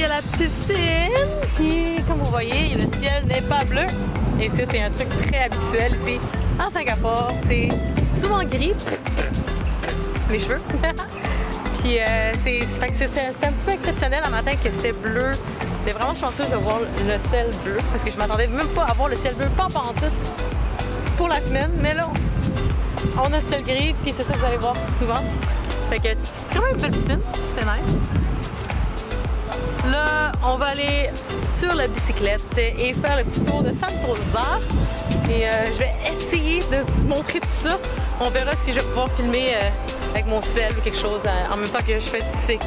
y a la piscine. Puis, comme vous voyez, le ciel n'est pas bleu. Et ça, c'est un truc très habituel ici en Singapour. C'est souvent gris. Mes cheveux. Puis, c'est un petit peu exceptionnel le matin que c'était bleu. J'étais vraiment chanceuse de voir le ciel bleu. Parce que je m'attendais même pas à voir le ciel bleu, pas en tout pour la semaine. Mais là, on a le ciel gris. Puis, c'est ça que vous allez voir souvent. Fait que c'est quand même une belle piscine. C'est nice. Là, on va aller sur la bicyclette et faire le petit tour de Sentosa. Et je vais essayer de vous montrer tout ça. On verra si je vais pouvoir filmer avec mon cell ou quelque chose en même temps que je fais du cycle.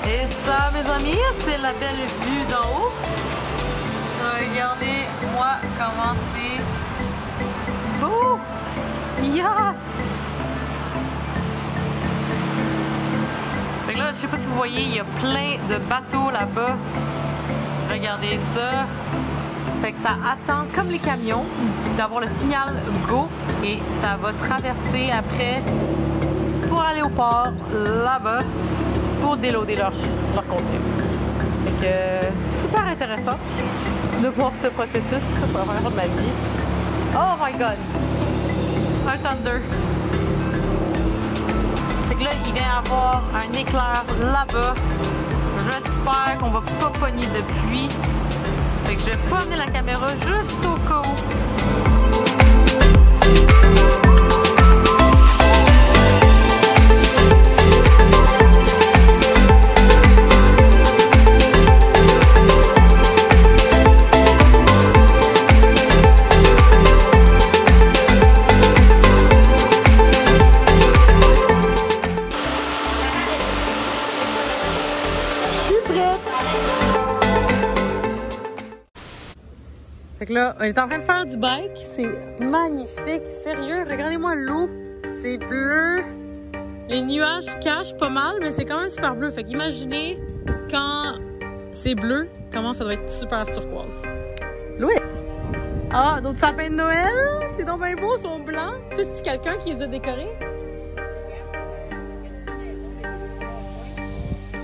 Et ça, mes amis, c'est la belle vue d'en haut. Regardez-moi comment c'est beau! Yes! Fait que là, je sais pas si vous voyez, il y a plein de bateaux là-bas. Regardez ça. Fait que ça attend, comme les camions, d'avoir le signal Go et ça va traverser après pour aller au port là-bas pour déloader leur contenu. Fait que super intéressant de voir ce processus. Ça, c'est la première fois de ma vie. Oh my god! Un thunder! Fait que là, il vient y avoir un éclair là-bas. J'espère qu'on va pas pogner de pluie. Fait que je vais pas amener la caméra juste au cas où. Fait que là, on est en train de faire du bike. C'est magnifique, sérieux. Regardez-moi l'eau. C'est bleu. Les nuages cachent pas mal, mais c'est quand même super bleu. Fait qu'imaginez quand c'est bleu, comment ça doit être super turquoise. Louis! Ah, d'autres sapins de Noël. C'est donc bien beau, ils sont blancs. Ça, c'est quelqu'un qui les a décorés?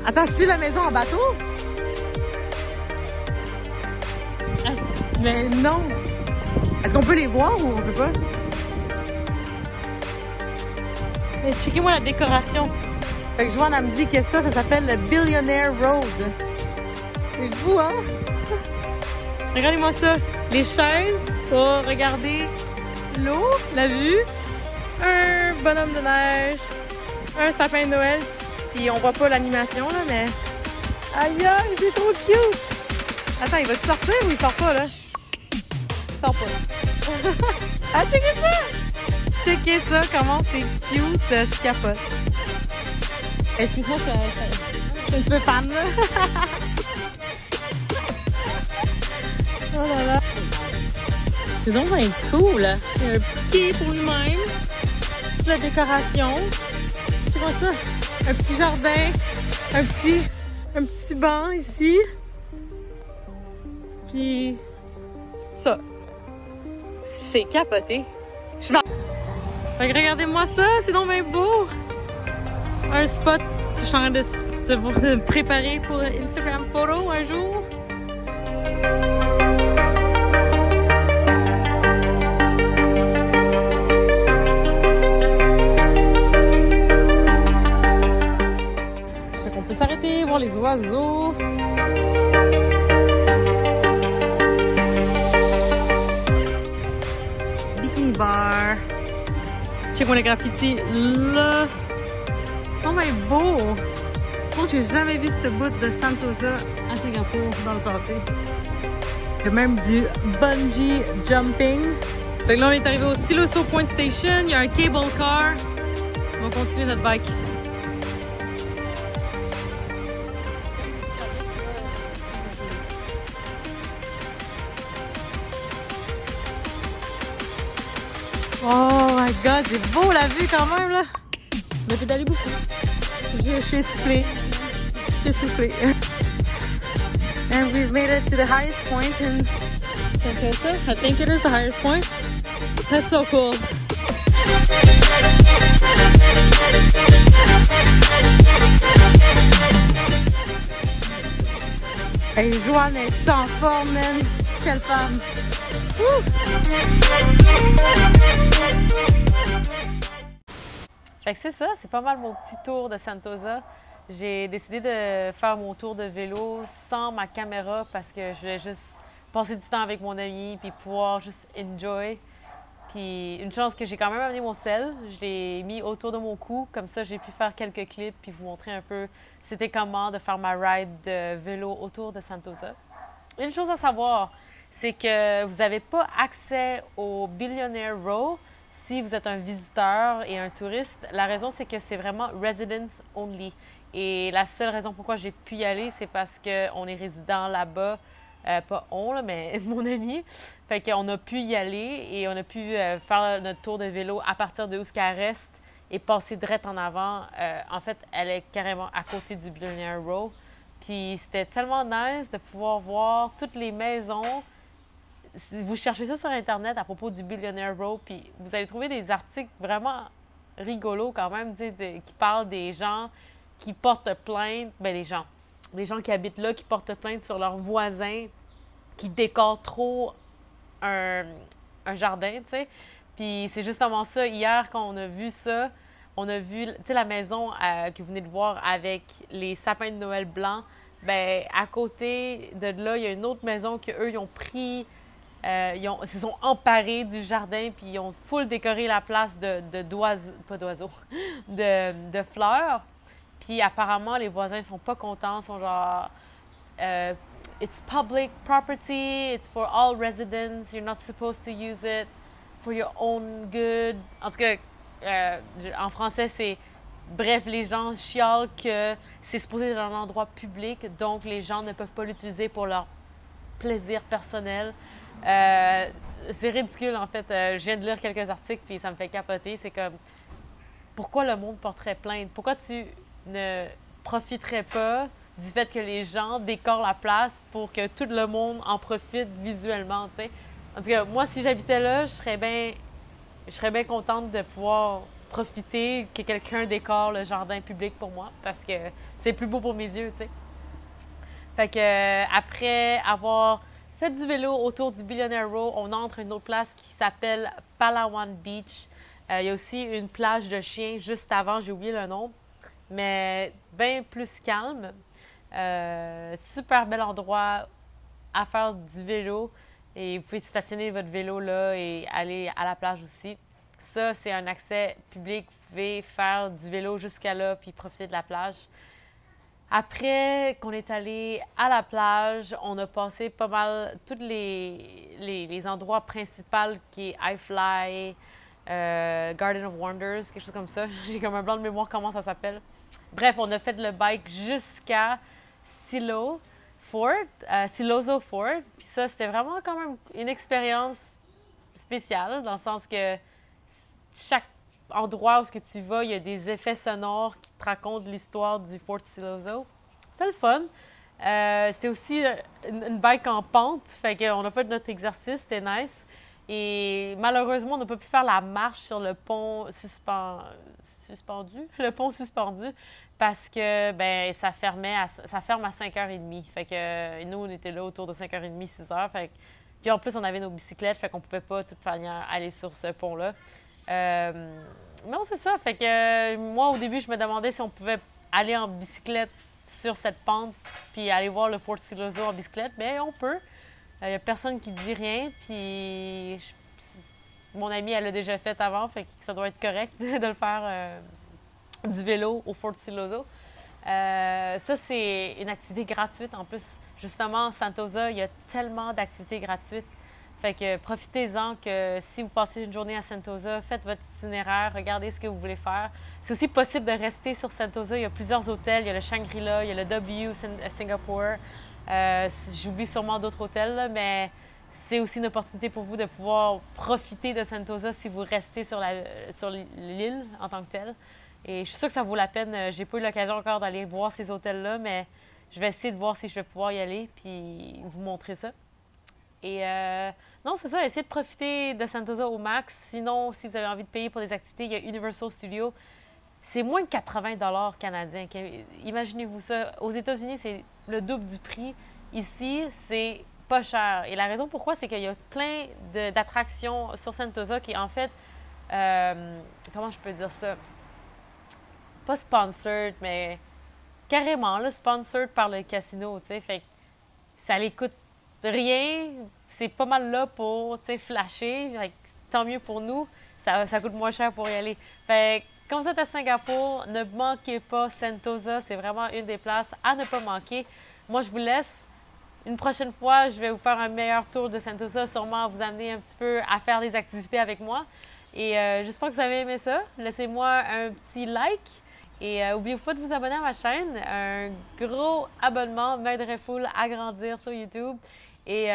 Attends, c'est-tu la maison en bateau? Ah, mais non! Est-ce qu'on peut les voir ou on peut pas? Mais checkez-moi la décoration. Fait que Joanne, elle me dit que ça s'appelle le Billionaire Road. C'est fou, hein? Regardez-moi ça. Les chaises pour regarder l'eau, la vue. Un bonhomme de neige. Un sapin de Noël. Puis on voit pas l'animation, là, mais... Aïe, aïe, c'est trop cute! Attends, il va-tu sortir ou il sort pas, là? Il sort pas. Ah, checkez ça! Checkez ça, comment c'est cute, je capote. Excuse-moi, je suis un peu fan, là. Oh là là. C'est donc bien cool, là. Il y a un petit quai pour lui-même. Toute la décoration. Tu vois ça? Un petit jardin. Un petit banc ici. Puis ça. C'est capoté. Fait que regardez-moi ça, c'est donc bien beau. Un spot. Je suis en train de me préparer pour Instagram photo un jour. Fait qu'on peut s'arrêter, voir les oiseaux. Bikini bar. Check-moi les graffitis là. C'est vraiment beau. Je pense que j'ai jamais vu ce bout de Sentosa à Singapour dans le passé. Il y a même du bungee jumping. Fait que là, on est arrivé au Siloso Point Station. Il y a un cable car. On va continuer notre bike. Oh my god, c'est beau la vue quand même là. On a pédalé beaucoup. Je suis essoufflée. Je suis essoufflée. And we've made it to the highest point in Sentosa. I think it is the highest point. That's so cool. Hey, Joanne est en forme, man. Quelle femme! Ouh! Fait que c'est ça, c'est pas mal mon petit tour de Sentosa. J'ai décidé de faire mon tour de vélo sans ma caméra parce que je voulais juste passer du temps avec mon ami puis pouvoir juste enjoy. Puis une chance que j'ai quand même amené mon sel, je l'ai mis autour de mon cou, comme ça j'ai pu faire quelques clips puis vous montrer un peu c'était comment de faire ma ride de vélo autour de Sentosa. Une chose à savoir, c'est que vous n'avez pas accès au Billionaire Row si vous êtes un visiteur et un touriste. La raison, c'est que c'est vraiment residents only. Et la seule raison pourquoi j'ai pu y aller, c'est parce qu'on est résident là-bas. Pas on, là, mais mon ami. Fait qu'on a pu y aller et on a pu faire notre tour de vélo à partir de où ce qu'elle reste et passer direct en avant. En fait, elle est carrément à côté du Billionaire Row. Puis c'était tellement nice de pouvoir voir toutes les maisons. Vous cherchez ça sur Internet à propos du Billionaire Row, puis vous allez trouver des articles vraiment rigolos quand même, qui parlent des gens qui portent plainte, ben des gens qui habitent là, qui portent plainte sur leurs voisins, qui décorent trop un jardin, tu sais. Puis c'est justement ça, hier, quand on a vu ça, on a vu, tu sais, la maison que vous venez de voir avec les sapins de Noël blancs, ben à côté de là, il y a une autre maison qu'eux, ils ont pris, se sont emparés du jardin, puis ils ont full décoré la place d'oiseaux, pas d'oiseaux, de fleurs. Puis apparemment, les voisins sont pas contents, sont genre it's public property, it's for all residents, you're not supposed to use it for your own good. En tout cas, en français, c'est bref, les gens chialent que c'est supposé être un endroit public, donc les gens ne peuvent pas l'utiliser pour leur plaisir personnel. C'est ridicule, en fait. Je viens de lire quelques articles, puis ça me fait capoter. C'est comme, pourquoi le monde porterait plainte? Pourquoi tu ne profiterais pas du fait que les gens décorent la place pour que tout le monde en profite visuellement, tu sais? En tout cas, moi, si j'habitais là, je serais bien contente de pouvoir profiter que quelqu'un décore le jardin public pour moi, parce que c'est plus beau pour mes yeux, tu sais. Fait que après avoir fait du vélo autour du Billionaire Row, on entre à une autre place qui s'appelle Palawan Beach. Il y a aussi une plage de chiens juste avant, j'ai oublié le nom, mais bien plus calme. Super bel endroit à faire du vélo et vous pouvez stationner votre vélo là et aller à la plage aussi. Ça, c'est un accès public. Vous pouvez faire du vélo jusqu'à là puis profiter de la plage. Après qu'on est allé à la plage, on a passé pas mal tous les endroits principaux qui est iFly, Garden of Wonders, quelque chose comme ça. J'ai comme un blanc de mémoire comment ça s'appelle. Bref, on a fait le bike jusqu'à Siloso Fort. Puis ça, c'était vraiment quand même une expérience spéciale, dans le sens que chaque endroit où tu vas, il y a des effets sonores qui te racontent l'histoire du Fort Siloso. C'était le fun. C'était aussi une bike en pente, fait qu'on a fait notre exercice, c'était nice. Et malheureusement, on n'a pas pu faire la marche sur le pont suspendu, parce que ben ça ferme à 5h30. Fait que nous, on était là autour de 5h30, 6h. Fait que, puis en plus, on avait nos bicyclettes, fait qu'on pouvait pas de toute manière aller sur ce pont-là. Non, c'est ça. Fait que moi, au début, je me demandais si on pouvait aller en bicyclette sur cette pente puis aller voir le Fort Siloso en bicyclette. Bien, on peut. Il n'y a personne qui dit rien. Puis mon amie, elle l'a déjà fait avant, fait que ça doit être correct de le faire du vélo au Fort Siloso. Ça, c'est une activité gratuite. En plus, justement, Sentosa, il y a tellement d'activités gratuites. Fait que profitez-en que si vous passez une journée à Sentosa, faites votre itinéraire, regardez ce que vous voulez faire. C'est aussi possible de rester sur Sentosa. Il y a plusieurs hôtels. Il y a le Shangri-La, il y a le W Singapore. J'oublie sûrement d'autres hôtels, là, mais c'est aussi une opportunité pour vous de pouvoir profiter de Sentosa si vous restez sur l'île en tant que telle. Et je suis sûre que ça vaut la peine. J'ai pas eu l'occasion encore d'aller voir ces hôtels-là, mais je vais essayer de voir si je vais pouvoir y aller puis vous montrer ça. Et non, c'est ça, essayez de profiter de Sentosa au max. Sinon, si vous avez envie de payer pour des activités, il y a Universal Studios. C'est moins de 80 $ canadiens. Imaginez-vous ça. Aux États-Unis, c'est le double du prix. Ici, c'est pas cher. Et la raison pourquoi, c'est qu'il y a plein d'attractions sur Sentosa qui, en fait, comment je peux dire ça? Pas sponsored, mais carrément, là, sponsored par le casino, tu sais. Fait que ça les coûte rien. C'est pas mal là pour, tu sais, flasher. Fait que tant mieux pour nous. Ça coûte moins cher pour y aller. Fait que, quand vous êtes à Singapour, ne manquez pas Sentosa. C'est vraiment une des places à ne pas manquer. Moi, je vous laisse. Une prochaine fois, je vais vous faire un meilleur tour de Sentosa, sûrement vous amener un petit peu à faire des activités avec moi. Et j'espère que vous avez aimé ça. Laissez-moi un petit like. Et n'oubliez pas de vous abonner à ma chaîne. Un gros abonnement m'aiderait full à grandir sur YouTube. Et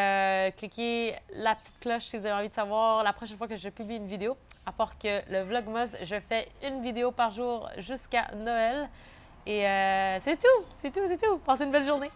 cliquez la petite cloche si vous avez envie de savoir la prochaine fois que je publie une vidéo. À part que le Vlogmas, je fais une vidéo par jour jusqu'à Noël. Et c'est tout, c'est tout, c'est tout. Passez une belle journée.